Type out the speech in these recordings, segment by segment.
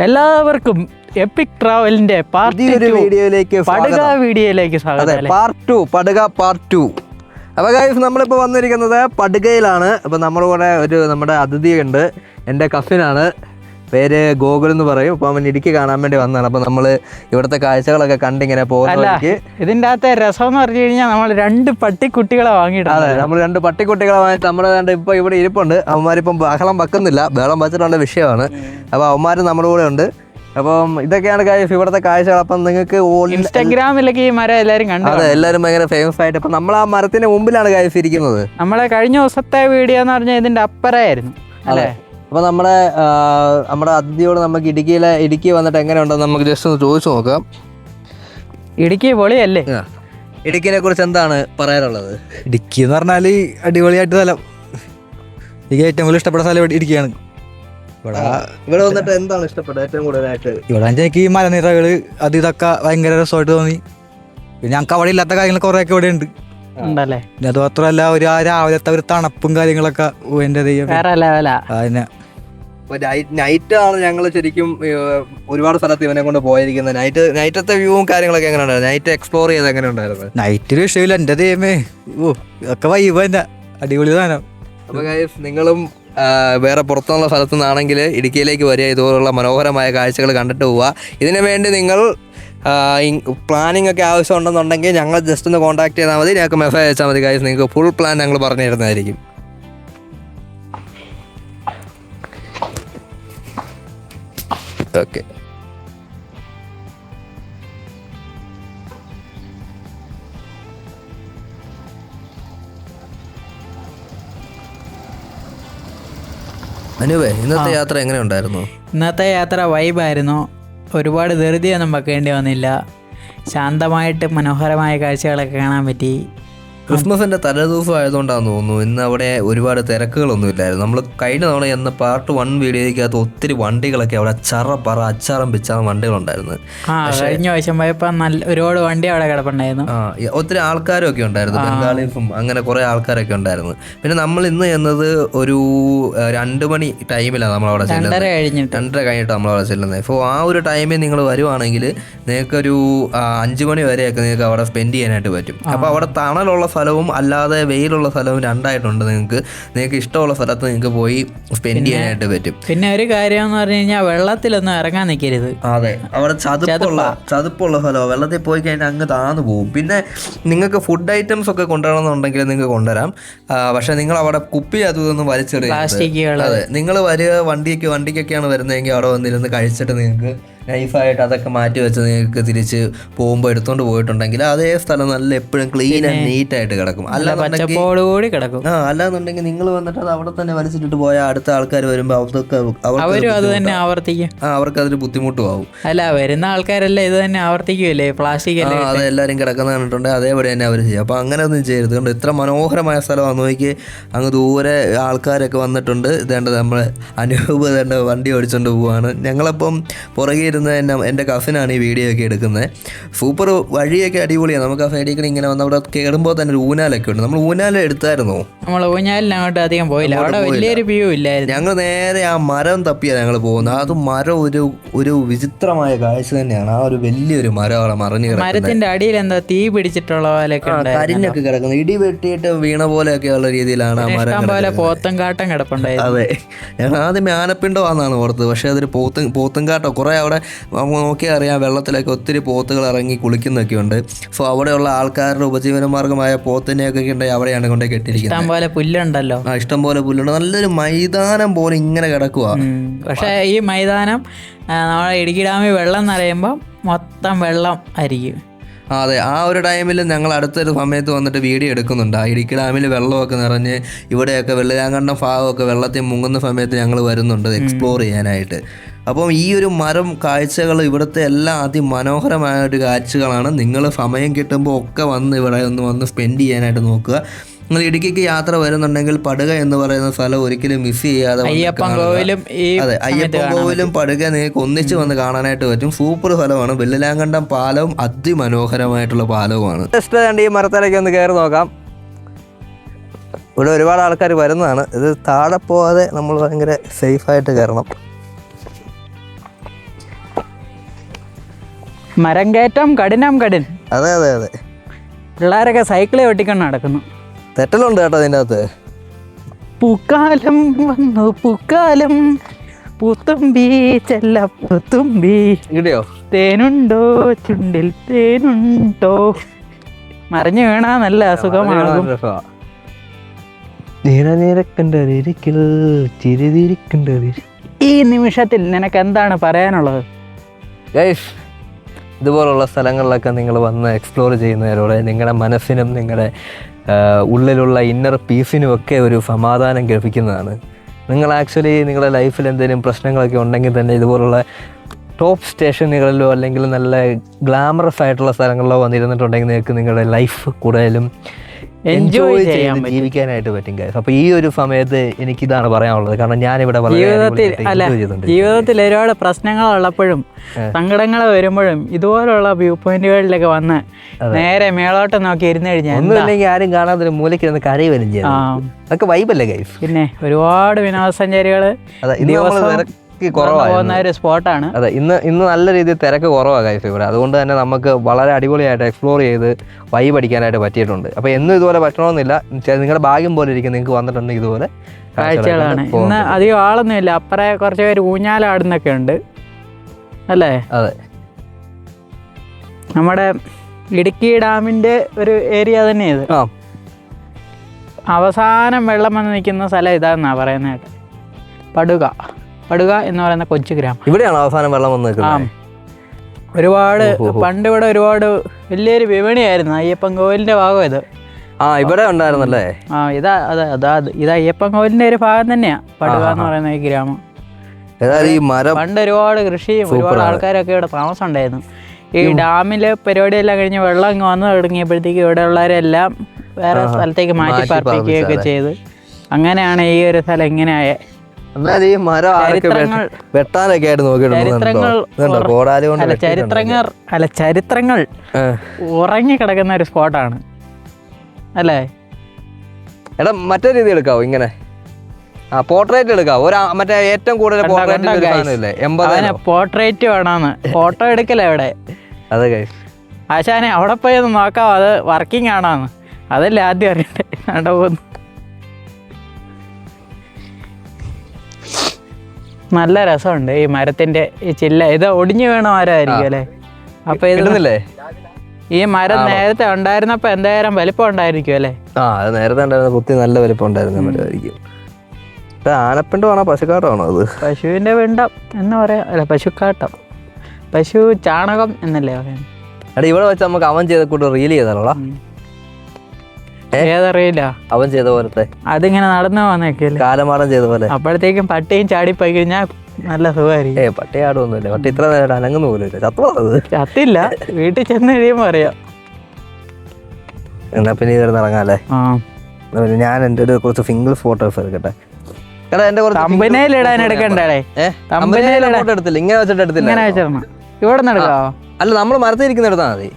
എല്ലാവർക്കും എപ്പിക് ട്രാവലിന്റെ വീഡിയോയിലേക്ക് സ്വാഗതം. പാർട്ട് 2. അപ്പോൾ ഗൈസ് നമ്മളിപ്പോൾ വന്നിരിക്കുന്നത് പടുകയിലാണ്. അപ്പോൾ നമ്മുടെ കൂടെ നമ്മുടെ അതിഥി ഉണ്ട്, എൻ്റെ കസിനാണ്, പേര് ഗോകുൽ എന്ന് പറയും. അപ്പോൾ അവൻ ഇടുക്കി കാണാൻ വേണ്ടി വന്നതാണ്. അപ്പോൾ നമ്മൾ ഇവിടുത്തെ കാഴ്ചകളൊക്കെ കണ്ടിങ്ങനെ പോകുന്നവർക്ക് ഇതിൻ്റെ അകത്തെ രസം എന്ന് പറഞ്ഞു കഴിഞ്ഞാൽ നമ്മൾ 2 പട്ടിക്കുട്ടികളെ വാങ്ങിയിട്ടുണ്ട്. അതെ, നമ്മൾ 2 പട്ടിക്കുട്ടികളെ വാങ്ങിയിട്ട് നമ്മൾ ഇപ്പോൾ ഇവിടെ ഇരിപ്പുണ്ട്. അവന്മാരിപ്പം ബഹളം വെക്കുന്നില്ല, ബഹളം വെച്ചിട്ടുള്ള വിഷയമാണ്. അപ്പോൾ അവന്മാർ നമ്മുടെ കൂടെ ഉണ്ട്. അപ്പം ഇതൊക്കെയാണ് ഗൈസ് ഇവിടുത്തെ കാഴ്ചകൾ. അപ്പം നിങ്ങൾക്ക് ഇൻസ്റ്റാഗ്രാമിലൊക്കെ ഈ മരം എല്ലാവരും കണ്ടു. അതെ, എല്ലാവരും ഭയങ്കര ഫേമസ് ആയിട്ട്. അപ്പം നമ്മൾ ആ മരത്തിന്റെ മുമ്പിലാണ് ഗൈസ് ഇരിക്കുന്നത്. നമ്മളെ കഴിഞ്ഞ ദിവസത്തെ വീഡിയോ എന്ന് പറഞ്ഞാൽ ഇതിന്റെ അപ്പുറമായിരുന്നു അല്ലേ. അപ്പോൾ നമ്മുടെ അതിഥിയോട് നമുക്ക് ഇടുക്കി വന്നിട്ട് എങ്ങനെയുണ്ടെന്ന് നമുക്ക് ജസ്റ്റ് ഒന്ന് ചോദിച്ചു നോക്കാം. ഇടുക്കി പൊളിയല്ലേ? ഇടുക്കിനെ കുറിച്ച് എന്താണ് പറയാനുള്ളത്? ഇടുക്കി എന്ന് പറഞ്ഞാൽ അടിപൊളിയായിട്ട് സ്ഥലം. എനിക്ക് ഏറ്റവും കൂടുതൽ ഇഷ്ടപ്പെട്ട സ്ഥലം ഇടുക്കിയാണ്. ഇവിടെ വന്നിട്ട് എന്താണ് ഇഷ്ടപ്പെട്ടത് ഏറ്റവും കൂടുതലായിട്ട്? ഇവിടെ എനിക്ക് ഈ മലനിരകള് അത് ഇതൊക്കെ ഭയങ്കര രസമായിട്ട് തോന്നി. പിന്നെ ഞങ്ങൾക്ക് അവിടെ ഇല്ലാത്ത കാര്യങ്ങൾ കുറേയൊക്കെ ഇവിടെ ഉണ്ട്. പിന്നെ അത് മാത്രമല്ല ഒരു രാവിലത്തെ ഒരു തണുപ്പും കാര്യങ്ങളൊക്കെ എൻ്റെ അതിനെ നൈറ്റ് ആണ് ഞങ്ങൾ ശരിക്കും ഒരുപാട് സ്ഥലത്ത് ഇവനെ കൊണ്ട് പോയിരിക്കുന്നത്. നൈറ്റത്തെ വ്യൂവും കാര്യങ്ങളൊക്കെ എങ്ങനെ ഉണ്ടായിരുന്നു? നൈറ്റ് എക്സ്പ്ലോർ ചെയ്ത് എങ്ങനെ ഉണ്ടായിരുന്നു? നൈറ്റ് ഒരു വിഷയമില്ല, എൻ്റെ ദൈവമേ, ഒക്കെ വൈബ് തന്നെ, അടിപൊളി സാധനം. അപ്പോൾ ഗൈസ് നിങ്ങളും വേറെ പുറത്തുള്ള സ്ഥലത്തു നിന്നാണെങ്കിൽ ഇടുക്കിയിലേക്ക് വരിക, ഇതുപോലുള്ള മനോഹരമായ കാഴ്ചകൾ കണ്ടിട്ട് പോവുക. ഇതിനു വേണ്ടി നിങ്ങൾ പ്ലാനിങ് ഒക്കെ ആവശ്യമുണ്ടെന്നുണ്ടെങ്കിൽ ഞങ്ങൾ ജസ്റ്റ് ഒന്ന് കോൺടാക്ട് ചെയ്താൽ മതി, ഞങ്ങൾക്ക് മെസ്സേജ് അയച്ചാൽ മതി ഗൈസ്. നിങ്ങൾക്ക് ഫുൾ പ്ലാൻ ഞങ്ങൾ പറഞ്ഞു തരുന്നതായിരിക്കും. ഓക്കെ, അനുവേ ഇന്നത്തെ യാത്ര എങ്ങനെ ഉണ്ടായിരുന്നു? ഇന്നത്തെ യാത്ര വൈബായിരുന്നു. ഒരുപാട് ധൃതിയൊന്നും വെക്കേണ്ടി വന്നില്ല. ശാന്തമായിട്ട് മനോഹരമായ കാഴ്ചകളൊക്കെ കാണാൻ പറ്റി. ക്രിസ്മസിൻ്റെ തലേദിവസം ആയതുകൊണ്ടാണെന്ന് തോന്നുന്നു ഇന്ന് അവിടെ ഒരുപാട് തിരക്കുകളൊന്നും ഇല്ലായിരുന്നു. നമ്മൾ കഴിഞ്ഞ തവണ എന്ന പാർട്ട് 1 വീഡിയോയ്ക്കകത്ത് ഒത്തിരി വണ്ടികളൊക്കെ അവിടെ അച്ചാറും പിച്ചാറും വണ്ടികളുണ്ടായിരുന്നു. കഴിഞ്ഞ വർഷം പോയപ്പോൾ ഒരുപാട് വണ്ടി അവിടെ കിടപ്പുണ്ടായിരുന്നു. ഒത്തിരി ആൾക്കാരും ഒക്കെ ഉണ്ടായിരുന്നു, ബംഗാളീസും അങ്ങനെ കുറേ ആൾക്കാരൊക്കെ ഉണ്ടായിരുന്നു. പിന്നെ നമ്മൾ ഇന്ന് ചെന്നത് ഒരു 2 മണി ടൈമിലാണ് നമ്മളവിടെ ചെല്ലുന്നത്. 2:30 കഴിഞ്ഞിട്ട് നമ്മളവിടെ ചെല്ലുന്നത്. അപ്പോൾ ആ ഒരു ടൈമിൽ നിങ്ങൾ വരുവാണെങ്കിൽ നിങ്ങൾക്കൊരു 5 മണി വരെയൊക്കെ നിങ്ങൾക്ക് അവിടെ സ്പെൻഡ് ചെയ്യാനായിട്ട് പറ്റും. അപ്പോൾ അവിടെ തണലുള്ള സ്ഥലവും അല്ലാതെ വെയിലുള്ള സ്ഥലവും രണ്ടായിട്ടുണ്ട്. നിങ്ങൾക്ക് ഇഷ്ടമുള്ള സ്ഥലത്ത് നിങ്ങൾക്ക് പോയി സ്പെൻഡ് ചെയ്യാനായിട്ട് പറ്റും. പിന്നെ ഒരു കാര്യം എന്ന് പറഞ്ഞു കഴിഞ്ഞാൽ വെള്ളത്തിലൊന്നും ഇറങ്ങാൻ നിൽക്കരുത്. അതെ, അവിടെ ചതുപ്പുള്ള സ്ഥലമാണ്. വെള്ളത്തിൽ പോയി കഴിഞ്ഞാൽ അങ്ങ് താന്നു പോകും. പിന്നെ നിങ്ങൾക്ക് ഫുഡ് ഐറ്റംസ് ഒക്കെ കൊണ്ടുവരണമെന്നുണ്ടെങ്കിൽ നിങ്ങൾക്ക് കൊണ്ടുവരാം. പക്ഷെ നിങ്ങൾ അവിടെ കുപ്പി അതൊന്നും വലിച്ചെടുക്കുക. അതെ, നിങ്ങൾ വണ്ടിക്കൊക്കെയാണ് വരുന്നതെങ്കിൽ അവിടെ വന്നിരുന്ന് കഴിച്ചിട്ട് നിങ്ങൾക്ക് നൈഫായിട്ട് അതൊക്കെ മാറ്റി വെച്ച് നിങ്ങൾക്ക് തിരിച്ച് പോകുമ്പോൾ എടുത്തുകൊണ്ട് പോയിട്ടുണ്ടെങ്കിൽ അതേ സ്ഥലം നല്ല എപ്പോഴും ക്ലീൻ ആൻഡ് നീറ്റ് ആയിട്ട് കിടക്കും. അല്ലാന്നുണ്ടെങ്കിൽ നിങ്ങൾ വന്നിട്ട് അത് അവിടെ തന്നെ വലിച്ചിട്ട് പോയാൽ അടുത്ത ആൾക്കാർ വരുമ്പോൾ അവർക്ക് അതിന് ബുദ്ധിമുട്ടും ആവും. അല്ല, വരുന്ന ആൾക്കാരെല്ലാം ഇത് തന്നെ ആവർത്തിക്കുമല്ലേ, പ്ലാസ്റ്റിക്. അത് എല്ലാവരും കിടക്കുന്ന കണ്ടിട്ടുണ്ട്, അതേപോലെ തന്നെ അവർ ചെയ്യും. അപ്പോൾ അങ്ങനെ ഒന്നും ചെയ്യരുത്. കൊണ്ട് ഇത്ര മനോഹരമായ സ്ഥലമാണ്. നോക്കി അങ്ങ് ദൂരെ ആൾക്കാരൊക്കെ വന്നിട്ടുണ്ട്. ഇതേണ്ടത് നമ്മളെ അനൂപ് തന്നെ വണ്ടി ഓടിച്ചുകൊണ്ട് പോവാണ്. ഞങ്ങളപ്പം പുറകെ എൻ്റെ കസിനാണ് ഈ വീഡിയോ ഒക്കെ എടുക്കുന്നത്. സൂപ്പർ വഴിയൊക്കെ അടിപൊളിയാണ്. നമുക്ക് ആ സൈഡിൽ കൂടി ഇങ്ങനെ വന്ന് അവിടെ കയറുമ്പോൾ തന്നെ ഒരു ഊനാലൊക്കെ ഉണ്ട്. നമ്മൾ ഊനാല എടുത്തായിരുന്നോ? നമ്മൾ ഊനാലിന് അങ്ങോട്ട് അധികം പോയില്ല, അവിടെ വലിയൊരു വ്യൂ ഇല്ലായിരുന്നു. ഞങ്ങൾ നേരെ ആ മരം തപ്പിയാണ് ഞങ്ങൾ പോകുന്നത്. അത് മരം ഒരു വിചിത്രമായ കാഴ്ച തന്നെയാണ്. ആ ഒരു വലിയൊരു മരം അവിടെ മറിഞ്ഞു കിടക്കുന്നത്. മരത്തിന്റെ അടിയിൽ എന്താ തീ പിടിച്ചിട്ടുള്ള പോലെയൊക്കെ കരിഞ്ഞൊക്കെ കിടക്കുന്നത്, ഇടി വെട്ടിയിട്ട് വീണ പോലെയൊക്കെ ഉള്ള രീതിയിലാണ് ആ മരം പോലെ. പോത്തൻകാട്ടം കിടപ്പുണ്ടായിരുന്നു. അതെ, ഞങ്ങൾ ആദ്യം ആനപ്പിണ്ടോ ആണെന്നാണ് ഓർത്തത്. പക്ഷെ അതൊരു പോത്തൻകാട്ടോ. കുറേ അവിടെ നോക്കിയാൽ അറിയാം, വെള്ളത്തിലൊക്കെ ഒത്തിരി പോത്തുകൾ ഇറങ്ങി കുളിക്കുന്നൊക്കെ ഉണ്ട്. സോ അവിടെയുള്ള ആൾക്കാരുടെ ഉപജീവന മാർഗമായ പോത്തിനെയൊക്കെ ഉണ്ടെങ്കിൽ അവിടെയാണ് കൊണ്ടേ കെട്ടിയിരിക്കുന്നത്. ഇഷ്ടംപോലെ പുല്ലുണ്ടല്ലോ. ഇഷ്ടംപോലെ പുല്ലുണ്ട്. നല്ലൊരു മൈതാനം പോലെ ഇങ്ങനെ കിടക്കുക. പക്ഷേ ഈ മൈതാനം നമ്മളെ ഇടുക്കി ഡാമിൽ വെള്ളം നിറയുമ്പോൾ മൊത്തം വെള്ളം ആയിരിക്കും. അതെ, ആ ഒരു ടൈമിൽ ഞങ്ങൾ അടുത്തൊരു സമയത്ത് വന്നിട്ട് വീഡിയോ എടുക്കുന്നുണ്ട്. ആ ഇടുക്കി ഡാമിൽ വെള്ളമൊക്കെ നിറഞ്ഞ് ഇവിടെയൊക്കെ വെള്ളിലാങ്കണ്ടം ഭാഗമൊക്കെ വെള്ളത്തിൽ മുങ്ങുന്ന സമയത്ത് ഞങ്ങൾ വരുന്നുണ്ട് എക്സ്പ്ലോർ ചെയ്യാനായിട്ട്. അപ്പം ഈ ഒരു മരം കാഴ്ചകൾ ഇവിടുത്തെ എല്ലാം അതിമനോഹരമായ ഒരു കാഴ്ചകളാണ്. നിങ്ങൾ സമയം കിട്ടുമ്പോൾ ഒക്കെ ഇവിടെ വന്ന് സ്പെൻഡ് ചെയ്യാനായിട്ട് നോക്കുക. നിങ്ങൾ ഇടുക്കിക്ക് യാത്ര വരുന്നുണ്ടെങ്കിൽ പടുക എന്ന് പറയുന്ന സ്ഥലം ഒരിക്കലും മിസ് ചെയ്യാതെ. അതെ, അയ്യപ്പൻ കോവിലും പടുക നിങ്ങൾക്ക് ഒന്നിച്ച് വന്ന് കാണാനായിട്ട് പറ്റും. സൂപ്പർ സ്ഥലമാണ്. വെള്ളിലാങ്കണ്ടം പാലവും അതിമനോഹരമായിട്ടുള്ള പാലവുമാണ്. ജസ്റ്റ് ഈ മരത്തിലേക്ക് ഒന്ന് കയറി നോക്കാം. ഇവിടെ ഒരുപാട് ആൾക്കാർ വരുന്നതാണ്. ഇത് താഴെ പോവാതെ നമ്മൾ ഭയങ്കര സേഫായിട്ട് കയറണം. മരം കയറ്റം കഠിനം. അതെ അതെ അതെ. പിള്ളേരൊക്കെ സൈക്കിള് ഓട്ടിക്കൊണ്ട് നടക്കുന്നു. തെറ്റലുണ്ട് കേട്ടോ അതിൻ്റെ അകത്ത്. പൂക്കാലം വന്നു പൂക്കാലം, പൂത്തുമ്പി ചെല്ല പൂത്തുമ്പി, കിട്ടിയോ? തേനുണ്ടോ ചുണ്ടിൽ തേനുണ്ടോ, മറിഞ്ഞു വീണാ നല്ല അസുഖമാകും. ഈ നിമിഷത്തിൽ നിനക്ക് എന്താണ് പറയാനുള്ളത്? ഗൈസ്, ഇതുപോലുള്ള സ്ഥലങ്ങളിലൊക്കെ നിങ്ങൾ വന്ന് എക്സ്പ്ലോർ ചെയ്യുന്നതിലൂടെ നിങ്ങളുടെ മനസ്സിനും നിങ്ങളുടെ ഉള്ളിലുള്ള ഇന്നർ പീസിനും ഒക്കെ ഒരു സമാധാനം ലഭിക്കുന്നതാണ്. നിങ്ങൾ ആക്ച്വലി നിങ്ങളുടെ ലൈഫിൽ എന്തെങ്കിലും പ്രശ്നങ്ങളൊക്കെ ഉണ്ടെങ്കിൽ തന്നെ ഇതുപോലുള്ള ടോപ്പ് സ്റ്റേഷനുകളിലോ അല്ലെങ്കിൽ നല്ല ഗ്ലാമറസ് ആയിട്ടുള്ള സ്ഥലങ്ങളിലോ വന്നിരുന്നിട്ടുണ്ടെങ്കിൽ നിങ്ങൾക്ക് നിങ്ങളുടെ ലൈഫ് കൂടുതലും എൻജോയ് ചെയ്ത് ജീവിക്കാനായിട്ട് പറ്റും ഗൈസ്. അപ്പോൾ ഈ ഒരു സമയത്ത് എനിക്കിതാണ് പറയാനുള്ളത്. കാരണം ഞാനിവിടെ ജീവിതത്തിൽ ഒരുപാട് പ്രശ്നങ്ങളുള്ളപ്പോഴും സങ്കടങ്ങൾ വരുമ്പോഴും ഇതുപോലുള്ള വ്യൂ പോയിന്റുകളിലൊക്കെ വന്ന് നേരെ മേളോട്ട് നോക്കി ഇരുന്ന് കഴിഞ്ഞാൽ ഒന്നുമില്ലെങ്കിൽ ആരും കാണാതെ മൂലയ്ക്ക് ഇരുന്ന് കരയുവരും ചെയ്യാം. അതൊക്കെ വൈബല്ലേ ഗൈസ്? പിന്നെ ഒരുപാട് വിനോദസഞ്ചാരികൾ പോകുന്ന ഒരു സ്പോട്ടാണ്. അതെ, ഇന്ന് നല്ല രീതിയിൽ തിരക്ക് കുറവാണ് ഗൈസ് ഇവിടെ. അതുകൊണ്ട് തന്നെ നമുക്ക് വളരെ അടിപൊളിയായിട്ട് എക്സ്പ്ലോർ ചെയ്ത് വൈബ് അടിക്കാനായിട്ട് പറ്റിയിട്ടുണ്ട്. അപ്പോൾ എന്നും ഇതുപോലെ പറ്റണമെന്നില്ല, നിങ്ങളുടെ ഭാഗ്യം പോലെ ഇരിക്കും. നിങ്ങൾക്ക് വന്നിട്ടുണ്ടെങ്കിൽ ഇതുപോലെ കാഴ്ചകളാണ്. ഇന്ന് അധികം ആളൊന്നുമില്ല, അപ്പുറേ കുറച്ച് പേര് ഊഞ്ഞാലാടുന്നൊക്കെ ഉണ്ട് അല്ലേ? അതെ, നമ്മുടെ ഇടുക്കി ഡാമിൻ്റെ ഒരു ഏരിയ തന്നെയാണ് ഇത്. അവസാനം വെള്ളം വന്ന് നിൽക്കുന്ന സ്ഥലം ഇതാണെന്നാണ് പറയുന്നത്. പടുക എന്ന് പറയുന്ന കൊച്ചു ഗ്രാമം. ഇവിടെയാണ് അവസാനം വെള്ളം വന്ന് നിൽക്കുന്നത്. ഒരുപാട് പണ്ട് ഇവിടെ ഒരുപാട് വലിയൊരു വിപണിയായിരുന്നു. അയ്യപ്പൻ കോവിലിന്റെ ഭാഗം ഇത്. ഇവിടെ ഉണ്ടായിരുന്നല്ലേ? ഇത് അയ്യപ്പൻ കോവിലിന്റെ ഒരു ഭാഗം തന്നെയാ പടുക എന്ന് പറയുന്ന ഈ ഗ്രാമം. പണ്ട് ഒരുപാട് കൃഷിയും ഒരുപാട് ആൾക്കാരൊക്കെ ഇവിടെ താമസം ഉണ്ടായിരുന്നു. ഈ ഡാമിലെ പരിപാടിയെല്ലാം കഴിഞ്ഞ് വെള്ളം ഇങ്ങ് വന്നു തുടങ്ങിയപ്പോഴത്തേക്ക് ഇവിടെ ഉള്ളവരെല്ലാം വേറെ സ്ഥലത്തേക്ക് മാറ്റി പാർപ്പിക്കുകയൊക്കെ ചെയ്ത് അങ്ങനെയാണ് ഈ ഒരു സ്ഥലം ഇങ്ങനെ ആയ. ചരിത്രങ്ങൾ ഉറങ്ങിക്കിടക്കുന്ന ഒരു സ്പോട്ടാണ് അല്ലേ? എടാ, മറ്റേ രീതി എടുക്കാവോ? ഇങ്ങനെ പോർട്രേറ്റ് എടുക്കാവോ? മറ്റേ ഏറ്റവും കൂടുതൽ പോർട്രേറ്റ് വേണമെന്ന് ഫോട്ടോ എടുക്കലേ ഇവിടെ. അതെ ഗൈസ്, ആശാനെ അവിടെ പോയി ഒന്ന് നോക്കാം അത് വർക്കിംഗ് ആണോന്ന്. അതല്ലേ ആദ്യം അറിയണ്ടേ. അവിടെ പോകുന്നു. നല്ല രസമുണ്ട് ഈ മരത്തിന്റെ ഈ ചില്ല. ഇത് ഒടിഞ്ഞു വീണ മരമായിരിക്കും അല്ലേ? അപ്പൊ ഇത് ഈ മരം നേരത്തെ ഉണ്ടായിരുന്നപ്പോ എന്തായാലും വലിപ്പം ഉണ്ടായിരിക്കും അല്ലേ? നേരത്തെ ഉണ്ടായിരുന്ന കുത്തി നല്ല വലിപ്പം ഉണ്ടായിരുന്ന മരമായിരിക്കും. ആനപ്പിണ്ടമാണോ പശുക്കാട്ടമാണോ അത്? പശുവിന്റെ പിണ്ടം എന്ന് പറയാം. അല്ല, പശുക്കാട്ടം, പശു ചാണകം എന്നല്ലേ പറയുന്നത്. എടാ, ഇവിടെ വെച്ച് നമുക്ക് അവൻ ചെയ്ത കൂട്ട് റീൽ ചെയ്താലോടാ. ഏതറിയില്ല, അവൻ ചെയ്ത പോലത്തെ അതിങ്ങനെ നടന്നു വന്നേക്കല്ലേ, കാലമാടം ചെയ്ത പോലെ. അപ്പോഴത്തേക്കും പട്ടിയും ചാടിപ്പോയി കഴിഞ്ഞാൽ നല്ല സുഖമായിരിക്കും. പട്ടി ആടുമൊന്നുമില്ല. പട്ടി ഇത്ര നേരം അനങ്ങുന്ന പോലും ചത്തില്ല. വീട്ടിൽ ചെന്ന് കഴിയുമ്പോൾ അറിയാം. എന്നാ പിന്നെ ഇതിൽ ഇറങ്ങാല്ലേ? ഞാൻ എൻ്റെ ഒരു കുറച്ച് സിംഗിൾ ഫോട്ടോസ് എടുക്കട്ടെ. തമ്പനയിലിടാൻ എടുക്കണ്ടേ? എടുത്തില്ല, ഇങ്ങനെ വെച്ചിട്ട് എടുത്തില്ല. ഇങ്ങനെ വെച്ചിടണം. ഇവിടെ നടക്കാവോ? അല്ല, നമ്മൾ മരത്തിൽ ഇരിക്കുന്ന എടുത്താൽ മതി.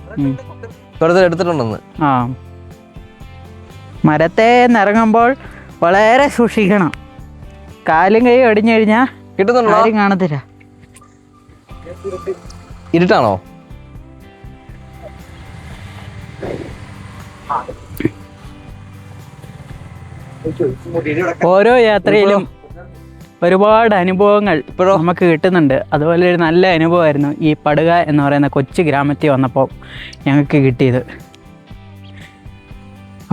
ഇവിടുത്തെ എടുത്തിട്ടുണ്ടെന്ന്. മരത്തെ നിറങ്ങുമ്പോൾ വളരെ സൂക്ഷിക്കണം. കാലും കൈ ഒടിഞ്ഞു കഴിഞ്ഞാൽ കിട്ടുന്നുണ്ടോ? ആരും കാണത്തില്ല. ഇരുട്ടാണോ? ഓരോ യാത്രയിലും ഒരുപാട് അനുഭവങ്ങൾ നമുക്ക് കിട്ടുന്നുണ്ട്. അതുപോലെ ഒരു നല്ല അനുഭവമായിരുന്നു ഈ പടുക എന്ന് പറയുന്ന കൊച്ചു ഗ്രാമത്തിൽ വന്നപ്പോൾ ഞങ്ങൾക്ക് കിട്ടിയത്.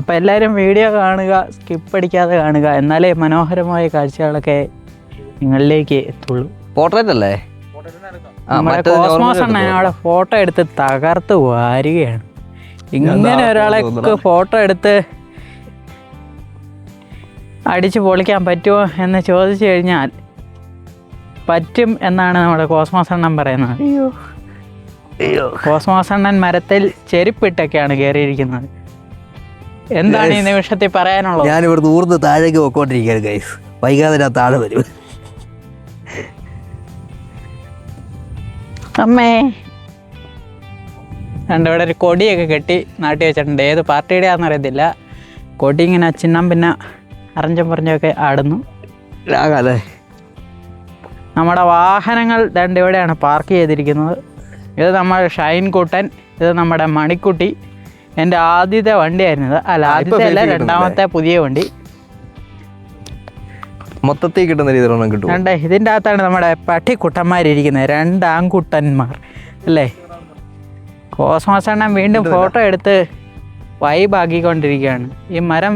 അപ്പോൾ എല്ലാവരും വീഡിയോ കാണുക, സ്കിപ്പ് അടിക്കാതെ കാണുക, എന്നാലേ മനോഹരമായ കാഴ്ചകളൊക്കെ നിങ്ങളിലേക്ക് എത്തുള്ളൂ. പോർട്രേറ്റ് അല്ലേ? നമ്മുടെ കോസ്മോസ് അണ്ണൻ അവിടെ ഫോട്ടോ എടുത്ത് തകർത്ത് വാരുകയാണ്. ഇങ്ങനെ ഒരാളെ ഫോട്ടോ എടുത്ത് അടിച്ച് പൊളിക്കാൻ പറ്റുമോ എന്ന് ചോദിച്ചു കഴിഞ്ഞാൽ പറ്റും എന്നാണ് നമ്മുടെ കോസ്മോസ് അണ്ണൻ പറയുന്നത്. കോസ്മോസ് അണ്ണൻ മരത്തിൽ ചെരുപ്പിട്ടൊക്കെയാണ് കയറിയിരിക്കുന്നത്. എന്താണ് ഈ നിമിഷത്തിൽ പറയാനുള്ളത്? ഞാൻ ഇവിടെ ഊർന്ന് താഴേക്ക് പോയിക്കൊണ്ടിരിക്കുകയാണ് ഗൈസ്. വൈകാതെ ഞാൻ താഴെ വരും. അമ്മേ ഇവിടെ ഒരു കൊടിയൊക്കെ കെട്ടി നാട്ടി വെച്ചിട്ടുണ്ട്. ഏത് പാർട്ടിയുടെ ആണെന്ന് അറിയത്തില്ല. കൊടി ഇങ്ങനെ ചിന്നം പിന്നെ അറിഞ്ഞും പറഞ്ഞൊക്കെ ആടുന്നു. നമ്മുടെ വാഹനങ്ങൾ ഇവിടെയാണ് പാർക്ക് ചെയ്തിരിക്കുന്നത്. ഇത് നമ്മുടെ ഷൈൻ കുട്ടൻ, ഇത് നമ്മുടെ മണിക്കുട്ടി. എൻ്റെ ആദ്യത്തെ വണ്ടിയായിരുന്നു. അല്ല, ആദ്യത്തെ അല്ല, രണ്ടാമത്തെ പുതിയ വണ്ടി. മൊത്തത്തിൽ കിട്ടുന്ന രീതിയിലൊന്നും കിട്ടും. ഇതിൻ്റെ അകത്താണ് നമ്മുടെ പട്ടിക്കുട്ടന്മാരിരിക്കുന്നത്, 2 ആൺകുട്ടന്മാർ അല്ലേ. കോസ്മോസ് അണ്ണൻ വീണ്ടും ഫോട്ടോ എടുത്ത് വൈബാക്കിക്കൊണ്ടിരിക്കുകയാണ്. ഈ മരം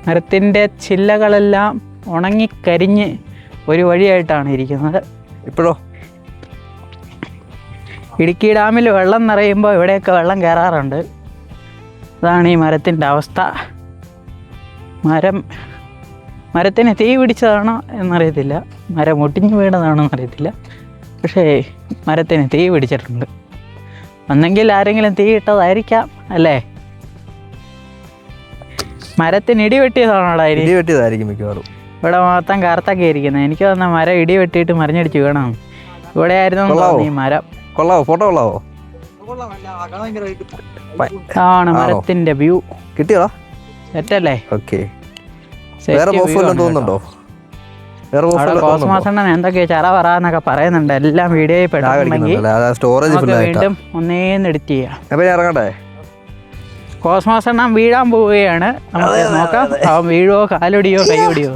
മരത്തിൻ്റെ ചില്ലകളെല്ലാം ഉണങ്ങിക്കരിഞ്ഞ് ഒരു വഴിയായിട്ടാണ് ഇരിക്കുന്നത്. ഇപ്പോഴോ ഇടുക്കി ഡാമിൽ വെള്ളം നിറയുമ്പോൾ ഇവിടെയൊക്കെ വെള്ളം കയറാറുണ്ട്. അതാണ് ഈ മരത്തിൻ്റെ അവസ്ഥ. മരത്തിന് തീ പിടിച്ചതാണോ എന്നറിയത്തില്ല, മരം ഒട്ടിഞ്ഞു വീണതാണോ എന്നറിയത്തില്ല. പക്ഷേ മരത്തിന് തീ പിടിച്ചിട്ടുണ്ട്. ഒന്നെങ്കിൽ ആരെങ്കിലും തീ ഇട്ടതായിരിക്കാം അല്ലേ. മരത്തിന് ഇടി വെട്ടിയതാണോടാ? ഇടി വെട്ടിയതായിരിക്കും മിക്കവാറും. ഇവിടെ മൊത്തം കറുത്തൊക്കെ ഇരിക്കുന്നത്. എനിക്ക് തോന്നുന്ന മരം ഇടി വെട്ടിയിട്ട് മറിഞ്ഞടിച്ച് വീണാണ്. ഇവിടെ ആയിരുന്നു ഈ മരം. കൊള്ളാവോ? ഫോട്ടോ കൊള്ളാവോ? ആണ് മരത്തിന്റെ വ്യൂ. കിട്ടിയോ? സെറ്റല്ലേ? ഓക്കെ. വേറെ തോന്നുന്നുണ്ടോ? കോസ്മോസ് അണ്ണൻ എന്തൊക്കെയോ ചറ പറയാന്നൊക്കെ പറയുന്നുണ്ട്. എല്ലാം വീഡിയോയിൽ പെടാണെങ്കിൽ വീണ്ടും ഒന്നേന്ന് എഡിറ്റ് ചെയ്യാം. ഇറങ്ങട്ടെ. കോസ്മോസ് അണ്ണൻ വീഴാൻ പോവുകയാണ്. നമുക്ക് നോക്കാം അവൻ വീഴോ, കാലൊടിയോ, കൈയൊടിയോ.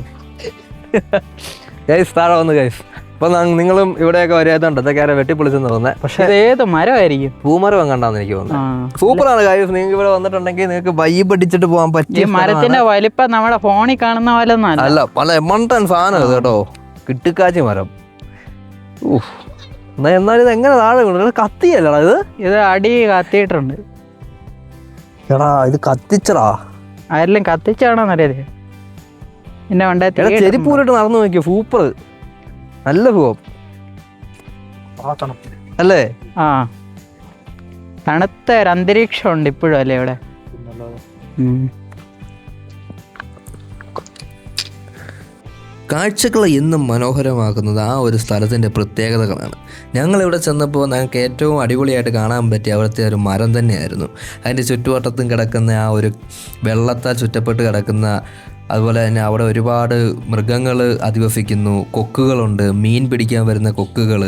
താഴെ വന്ന് ഗൈസ്. അപ്പൊ നിങ്ങളും ഇവിടെയൊക്കെ വരാതുണ്ട്. ഇതൊക്കെ വെട്ടിപ്പൊളിച്ചെന്ന് തോന്നുന്നത്. പക്ഷേ ഏത് മരമായിരിക്കും? പൂമരം കണ്ടാന്ന് എനിക്ക് തോന്നുന്നത്. സൂപ്പറാണ് ഗൈസ്. നിങ്ങൾക്ക് ഇവിടെ വന്നിട്ടുണ്ടെങ്കിൽ നിങ്ങൾക്ക് വൈബ് അടിച്ചിട്ട് പോകാൻ പറ്റിയ മരത്തിന്റെ വലിപ്പം നമ്മുടെ ഫോണിൽ കാണുന്ന പോലെ അല്ല, പല എമൗണ്ടൻ സാധനം കേട്ടോ. കിട്ടുക്കാച്ചി മരം. എന്നാലും ഇത് എങ്ങനെ താഴെ കൊണ്ടു? കത്തിയല്ലടാ ഇത് അടി കത്തിയിട്ടുണ്ട്. എടാ ഇത് കത്തിച്ചടാ. ആരെല്ലാം കത്തിച്ചാണോന്നറിയാതെ. പിന്നെ വേണ്ട ചെരിപ്പൂരിട്ട് നടന്നു നോക്കിയോ. സൂപ്പർ, നല്ല സുഖം അല്ലേ? ആ, തണുത്ത ഒരു അന്തരീക്ഷം ഉണ്ട് ഇപ്പോഴും അല്ലേ ഇവിടെ. കാഴ്ചകൾ എന്നും മനോഹരമാക്കുന്നത് ആ ഒരു സ്ഥലത്തിൻ്റെ പ്രത്യേകതകളാണ്. ഞങ്ങളിവിടെ ചെന്നപ്പോൾ ഞങ്ങൾക്ക് ഏറ്റവും അടിപൊളിയായിട്ട് കാണാൻ പറ്റിയ അവിടുത്തെ ഒരു മരം തന്നെയായിരുന്നു. അതിൻ്റെ ചുറ്റുവട്ടത്തും കിടക്കുന്ന ആ ഒരു വെള്ളത്താൽ ചുറ്റപ്പെട്ട് കിടക്കുന്ന, അതുപോലെ തന്നെ അവിടെ ഒരുപാട് മൃഗങ്ങൾ അധിവസിക്കുന്നു. കൊക്കുകളുണ്ട്, മീൻ പിടിക്കാൻ വരുന്ന കൊക്കുകൾ,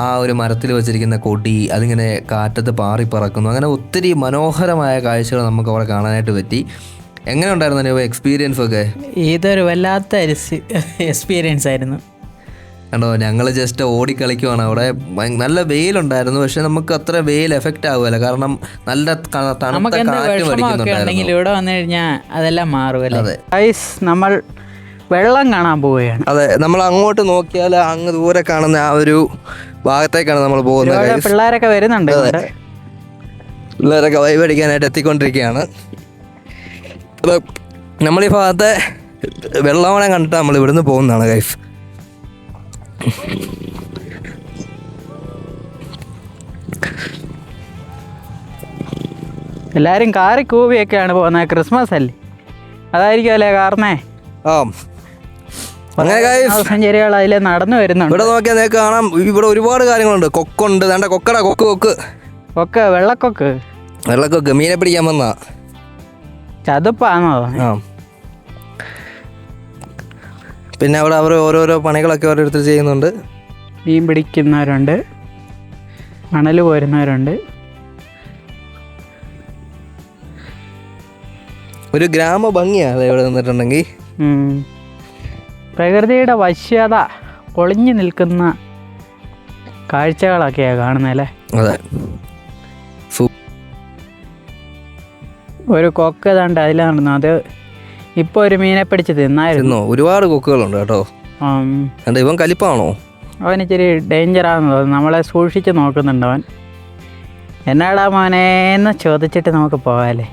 ആ ഒരു മരത്തിൽ വെച്ചിരിക്കുന്ന കൊടി അതിങ്ങനെ കാറ്റത്ത് പാറിപ്പറക്കുന്നു. അങ്ങനെ ഒത്തിരി മനോഹരമായ കാഴ്ചകൾ നമുക്ക് അവിടെ കാണാനായിട്ട് പറ്റി. എങ്ങനെ ഉണ്ടായിരുന്നു എക്സ്പീരിയൻസ് ഒക്കെ? ഇതൊരു വല്ലാത്ത എക്സ്പീരിയൻസ് ആയിരുന്നു. കണ്ടോ, ഞങ്ങൾ ജസ്റ്റ് ഓടിക്കളിക്കുവാണ്. അവിടെ നല്ല വെയിലുണ്ടായിരുന്നു, പക്ഷെ നമുക്ക് അത്ര വെയിൽ എഫക്റ്റ് ആവുമല്ലോ, കാരണം നല്ല തണുത്ത കാറ്റ് പഠിക്കുന്നുണ്ടായിരുന്നു. ഇവിടെ വന്നു കഴിഞ്ഞാൽ അതെല്ലാം മാറുമല്ലേ. നമ്മൾ വെള്ളം കാണാൻ പോവുകയാണ്. അതെ, നമ്മൾ അങ്ങോട്ട് നോക്കിയാൽ അങ്ങ് ദൂരെ കാണുന്ന ആ ഒരു ഭാഗത്തേക്കാണ് നമ്മൾ പോകുന്നത്. പിള്ളേരൊക്കെ വരുന്നുണ്ട്. പിള്ളേരൊക്കെ വൈബ് അടിക്കാനായിട്ട് എത്തിക്കൊണ്ടിരിക്കുകയാണ്. നമ്മളീ ഭാഗത്തെ വെള്ളമണം കണ്ടിട്ട് നമ്മൾ ഇവിടുന്ന് പോകുന്നതാണ് ഗൈസ്. എല്ലാരും കാറി കൂവിയൊക്കെയാണ് പോകുന്നത്. ക്രിസ്മസ് അല്ലേ, അതായിരിക്കും അല്ലേ കാരണേ. സഞ്ചാരികൾ അതിലെ നടന്നു വരുന്നുണ്ട്. ഇവിടെ നോക്കിയാൽ നിങ്ങൾക്ക് കാണാം, ഇവിടെ ഒരുപാട് കാര്യങ്ങളുണ്ട്. കൊക്കുണ്ട്, വേണ്ട കൊക്കടാ, കൊക്ക് വെള്ളക്കൊക്ക് മീനെ പിടിക്കാൻ വന്നാ. ചതുപ്പാണോ? പിന്നെ അവിടെ അവർ ഓരോരോ പണികളൊക്കെ ഓരോരുത്തർ ചെയ്യുന്നുണ്ട്. മീൻ പിടിക്കുന്നവരുണ്ട്, മണൽ പോരുന്നവരുണ്ട്. ഒരു ഗ്രാമ ഭംഗിയാണ് ഇവിടെ നിന്നിട്ടുണ്ടെങ്കിൽ. പ്രകൃതിയുടെ വശ്യത ഒളിഞ്ഞു നിൽക്കുന്ന കാഴ്ചകളൊക്കെയാണ് കാണുന്നല്ലേ. അതെ, ഒരു കൊക്ക് ഏതാണ്ട് അതിലാണ്. അത് ഇപ്പോൾ ഒരു മീനെ പിടിച്ച് തിന്നായിരുന്നു. ഒരുപാട് കൊക്കുകളുണ്ട് കേട്ടോ. ഇവൻ കലിപ്പാണോ? അവൻ ഇച്ചിരി ഡേഞ്ചറാണെന്ന് തോന്നുന്നു. നമ്മളെ സൂക്ഷിച്ച് നോക്കുന്നുണ്ട് അവൻ. എന്നാടാ മോനേന്ന് ചോദിച്ചിട്ട് നമുക്ക് പോകാല്ലേ.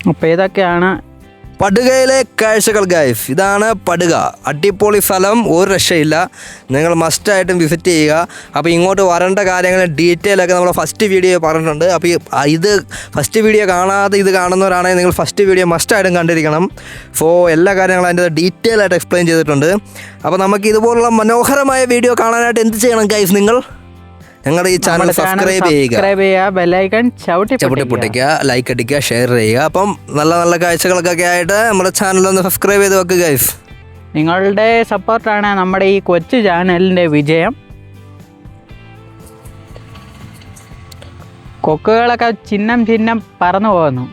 അപ്പോൾ ഇതൊക്കെയാണ് പടുകയിലെ കാഴ്ചകൾ ഗൈസ്. ഇതാണ് പടുക, അടിപൊളി സ്ഥലം, ഒരു രക്ഷയില്ല. നിങ്ങൾ മസ്റ്റായിട്ടും വിസിറ്റ് ചെയ്യുക. അപ്പോൾ ഇങ്ങോട്ട് വരേണ്ട കാര്യങ്ങൾ ഡീറ്റെയിൽ ഒക്കെ നമ്മൾ ഫസ്റ്റ് വീഡിയോ പറഞ്ഞിട്ടുണ്ട്. അപ്പോൾ ഇത് ഫസ്റ്റ് വീഡിയോ കാണാതെ ഇത് കാണുന്നവരാണെങ്കിൽ നിങ്ങൾ ഫസ്റ്റ് വീഡിയോ മസ്റ്റായിട്ടും കണ്ടിരിക്കണം. എല്ലാ കാര്യങ്ങളും അതിൻ്റെ ഡീറ്റെയിൽ ആയിട്ട് എക്സ്പ്ലെയിൻ ചെയ്തിട്ടുണ്ട്. അപ്പോൾ നമുക്ക് ഇതുപോലുള്ള മനോഹരമായ വീഡിയോ കാണാനായിട്ട് എന്ത് ചെയ്യണം ഗൈസ്? നിങ്ങൾ ഞങ്ങളുടെ ഈ ചാനൽ സബ്സ്ക്രൈബ് ചെയ്യുക, ബെല്ലൈക്കൺ ചവിട്ടി പൊട്ടിക്കുക, ലൈക്ക് അടിക്കുക, ഷെയർ ചെയ്യുക. അപ്പം നല്ല നല്ല കാഴ്ചകളൊക്കെ ആയിട്ട് നമ്മുടെ ചാനലൊന്ന് സബ്സ്ക്രൈബ് ചെയ്ത് വെക്കുക ഗൈസ്. നിങ്ങളുടെ സപ്പോർട്ടാണ് നമ്മുടെ ഈ കൊച്ചു ചാനലിൻ്റെ വിജയം. കൊക്കുകളൊക്കെ ചിഹ്നം പറന്നു പോകുന്നു.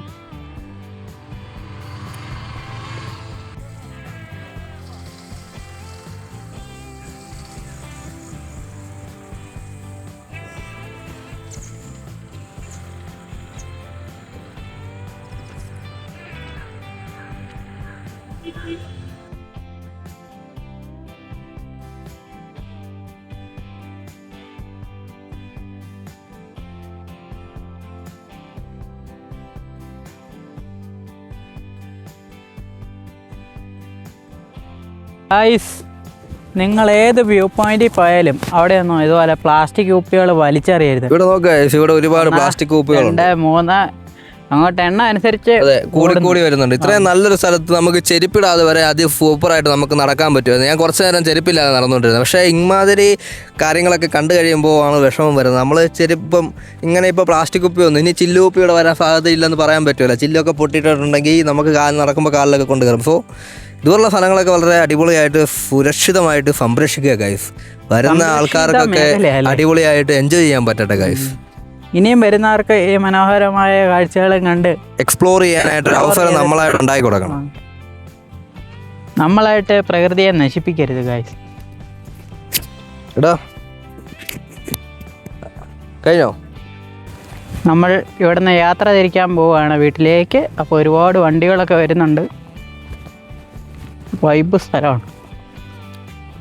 ഗൈസ്, നിങ്ങൾ ഏത് വ്യൂ പോയിന്റിൽ പോയാലും അവിടെയൊന്നും ഇതുപോലെ പ്ലാസ്റ്റിക് കുപ്പികൾ വലിച്ചെറിയരുത്. ഇവിടെ നോക്കുക, ഇവിടെ ഒരുപാട് പ്ലാസ്റ്റിക് കുപ്പികൾ 2, 3 അങ്ങോട്ട് എണ്ണ അനുസരിച്ച് കൂടി വരുന്നുണ്ട്. ഇത്രയും നല്ലൊരു സ്ഥലത്ത് നമുക്ക് ചെരുപ്പിടാതെ വരെ സൂപ്പറായിട്ട് നമുക്ക് നടക്കാൻ പറ്റുമായിരുന്നു. ഞാൻ കുറച്ച് നേരം ചെരുപ്പില്ലാതെ നടന്നുകൊണ്ടിരുന്നത്. പക്ഷേ ഇമാതിരി കാര്യങ്ങളൊക്കെ കണ്ടു കഴിയുമ്പോൾ ആണ് വിഷമം വരുന്നത്. നമ്മൾ ചെരുപ്പം ഇങ്ങനെ ഇപ്പോൾ പ്ലാസ്റ്റിക് കുപ്പി ഒന്നും ഇനി ചില്ല് കുപ്പി ഇവിടെ വരാൻ സാധ്യതയില്ലെന്ന് പറയാൻ പറ്റില്ല. ചില്ലൊക്കെ പൊട്ടിയിട്ടുണ്ടെങ്കിൽ നമുക്ക് നടക്കുമ്പോൾ കാലിലൊക്കെ കൊണ്ട് കയറും. സോ ഇതുപോലുള്ള സ്ഥലങ്ങളൊക്കെ വളരെ അടിപൊളിയായിട്ട് സുരക്ഷിതമായിട്ട് സംരക്ഷിക്കുക ഗൈസ്. വരുന്ന ആൾക്കാർക്കൊക്കെ അടിപൊളിയായിട്ട് എൻജോയ് ചെയ്യാൻ പറ്റട്ടെ ഗൈസ്. ഇനിയും വരുന്നവർക്ക് ഈ മനോഹരമായ കാഴ്ചകളും കണ്ട് എക്സ്പ്ലോർ ചെയ്യാനായിട്ട് അവസരം നമ്മളായിട്ട് ഉണ്ടാക്കി കൊടുക്കണം. നമ്മളായിട്ട് പ്രകൃതിയെ നശിപ്പിക്കരുത് ഗൈസ്. കഴിഞ്ഞോ? നമ്മൾ ഇവിടുന്ന് യാത്ര തിരിക്കാൻ പോവുകയാണ് വീട്ടിലേക്ക്. അപ്പോൾ ഒരുപാട് വണ്ടികളൊക്കെ വരുന്നുണ്ട്. വൈബ് സ്ഥലമാണ്.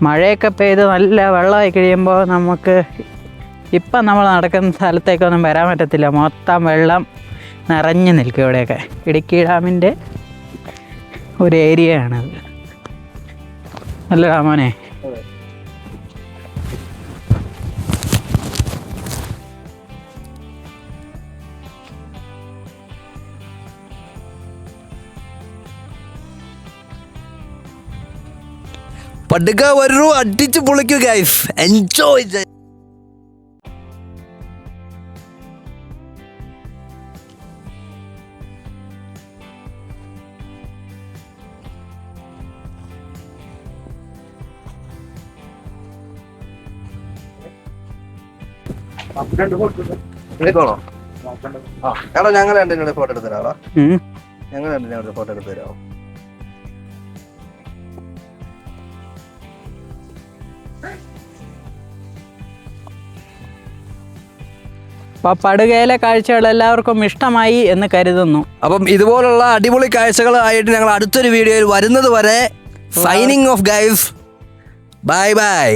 മഴയൊക്കെ പെയ്ത് നല്ല വെള്ളമായി കഴിയുമ്പോൾ നമുക്ക് ഇപ്പം നമ്മൾ നടക്കുന്ന സ്ഥലത്തേക്കൊന്നും വരാൻ പറ്റത്തില്ല. മൊത്തം വെള്ളം നിറഞ്ഞു നിൽക്കും ഇവിടെയൊക്കെ. ഇടുക്കി ഡാമിൻ്റെ ഒരു ഏരിയയാണത്. നല്ല ഡാമോനെ. പടുക വരൂ, അടിച്ച് പൊളിക്കൂ ഗൈസ്, എൻജോയ്. എടുക്കണോ? എടാ ഞങ്ങൾ രണ്ടിനോട് ഫോട്ടോ എടുത്ത് തരാമോ? ഞങ്ങൾ രണ്ടിനോട് ഫോട്ടോ എടുത്ത് തരാമോ? അപ്പോൾ പടുകയിലെ കാഴ്ചകൾ എല്ലാവർക്കും ഇഷ്ടമായി എന്ന് കരുതുന്നു. അപ്പം ഇതുപോലുള്ള അടിപൊളി കാഴ്ചകളായിട്ട് ഞങ്ങൾ അടുത്തൊരു വീഡിയോയിൽ വരുന്നത് വരെ signing off guys. Bye bye.